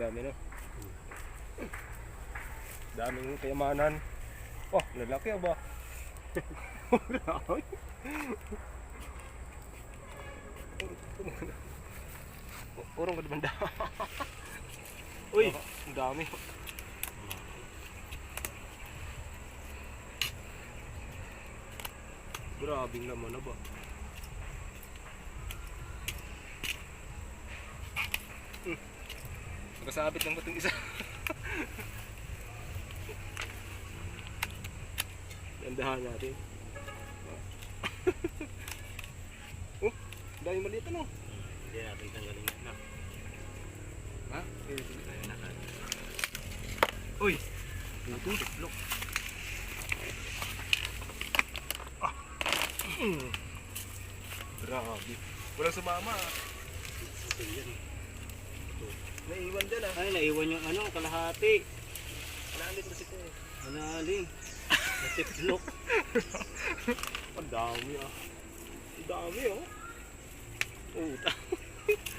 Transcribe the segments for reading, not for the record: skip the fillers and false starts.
dami no. Daming kayamanan. Oh, lalaki ba? Urong ka banda. Uy, ang dami. Grabing naman na ba? Nakasabit lang ba itong isa? Dandahan natin. Oh, dahil maliit ano? Hindi natin tanggalin yan na. Ha? Ayun na ka. Uy! Ito, tuklok. Ah! Grabe. Walang sumama. Ito yan. Naiwan dyan ah. Ay, naiwan yung ano, kalahati. Naalit mo si ito. Analing. Natiklok. Ang dami ah. Ang dami oh. Puta.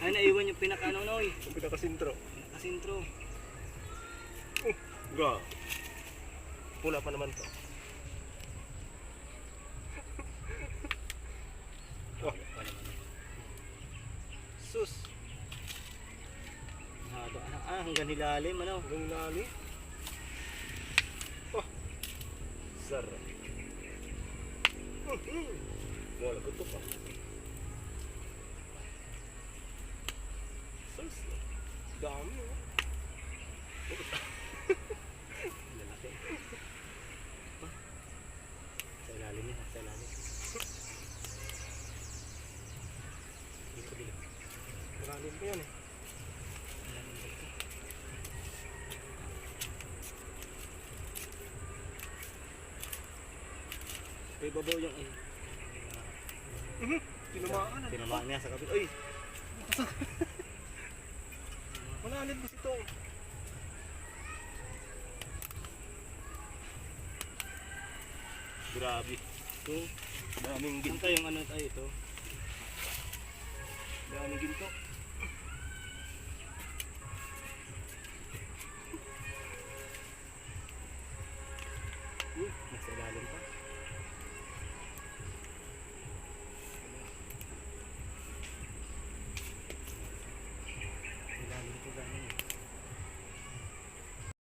Ay, naiwan yung pinaka-ano-noy. Ang pinakasintro. Pinaka-sintro. Ga. Pula pa naman to. Oh. Sus. Hanggang hilalim, ano? Ang lali. Oh. Sarap. Wala ko to pa. Sus. Dami oh. Lalaki. Sa ilalim niya, sa ilalim. Dito, dito. Malalim pa yan eh. May babaw yung Tinamaan ah. tinamaan niya sa kapit. Uy! Malalim kasi ito. Grabe. Ito. Daming Saan ginto. tayong ano tayo ito? Daming ginto.